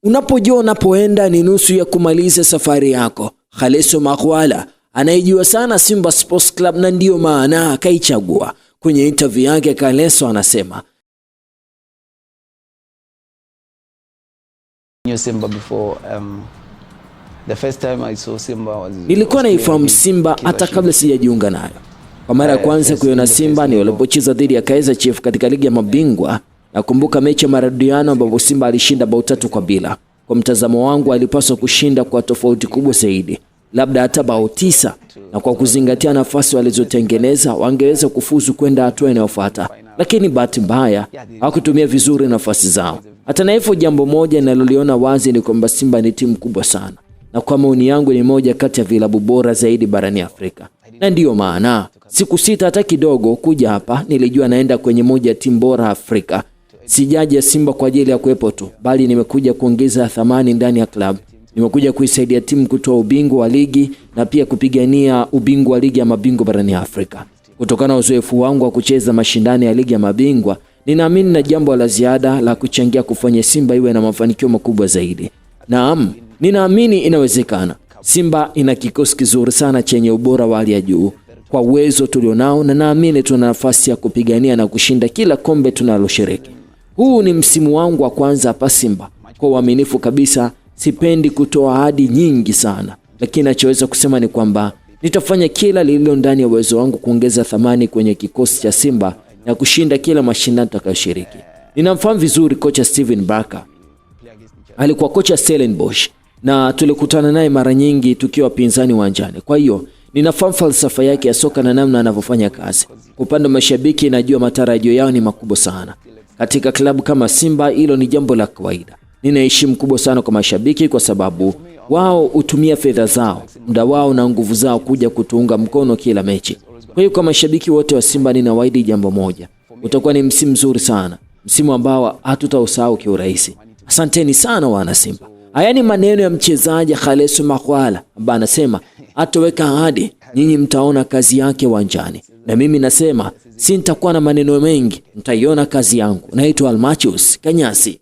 Unapojua unapoenda ni nusu ya kumaliza safari yako. Khaleso Makhwala anayejua sana Simba Sports Club na ndiyo maana akaichagua. Kwenye interview yake Khaleso anasema, nilikuwa naifahamu Simba hata kabla sijajiunga nayo. Kwa mara ya kwanza kuiona Simba ni walipocheza dhidi ya Kaizer Chiefs katika ligi ya mabingwa. Nakumbuka mechi ya marudiano ambapo Simba alishinda bao 3-0. Kwa mtazamo wangu alipaswa kushinda kwa tofauti kubwa zaidi, labda hata bao 9, na kwa kuzingatia nafasi walizotengeneza wangeweza kufuzu kwenda hatua inayofuata, lakini bahati mbaya hawakutumia vizuri nafasi zao. Hata na hivyo, jambo moja ninaloliona wazi ni kwamba Simba ni timu kubwa sana, na kwa maoni yangu ni moja kati ya vilabu bora zaidi barani Afrika. Na ndiyo maana sikusita hata kidogo kuja hapa. Nilijua naenda kwenye moja ya timu bora Afrika. Sijaja Simba kwa ajili ya kuwepo tu, bali nimekuja kuongeza thamani ndani ya klabu. Nimekuja kuisaidia timu kutoa ubingwa wa ligi na pia kupigania ubingwa wa ligi ya mabingwa barani Afrika. Kutokana na uzoefu wangu wa kucheza mashindano ya ligi ya mabingwa, ninaamini na jambo la ziada la kuchangia kufanya Simba iwe na mafanikio makubwa zaidi. Naam, ninaamini inawezekana. Simba ina kikosi kizuri sana chenye ubora wa hali ya juu. Kwa uwezo tulionao, na naamini tuna nafasi ya kupigania na kushinda kila kombe tunaloshiriki. Huu ni msimu wangu wa kwanza hapa Simba. Kwa uaminifu kabisa, sipendi kutoa ahadi nyingi sana, lakini nachoweza kusema ni kwamba nitafanya kila lililo ndani ya uwezo wangu kuongeza thamani kwenye kikosi cha Simba na kushinda kila mashindano tutakayoshiriki. Ninamfahamu vizuri kocha Steven Barker. Alikuwa kocha Stellenbosch na tulikutana naye mara nyingi tukiwa pinzani uwanjani. Kwa hiyo ninafahamu falsafa yake ya soka na namna anavyofanya kazi. Kwa upande wa mashabiki, najua matarajio yao ni makubwa sana. Katika klabu kama Simba hilo ni jambo la kawaida. Nina heshima kubwa sana kwa mashabiki kwa sababu wao hutumia fedha zao, muda wao na nguvu zao kuja kutuunga mkono kila mechi. Kwa hiyo kwa mashabiki wote wa Simba ninawaahidi jambo moja. Utakuwa ni msimu mzuri sana, msimu ambao hatutausahau kiurahisi. Asanteni sana wana Simba. Haya ni maneno ya mchezaji Khaleso Makhwala ambaye anasema atoweka ahadi, nyinyi mtaona kazi yake uwanjani. Na mimi nasema si nitakuwa na maneno mengi, mtaiona kazi yangu. Naitwa Almachus Kanyasi.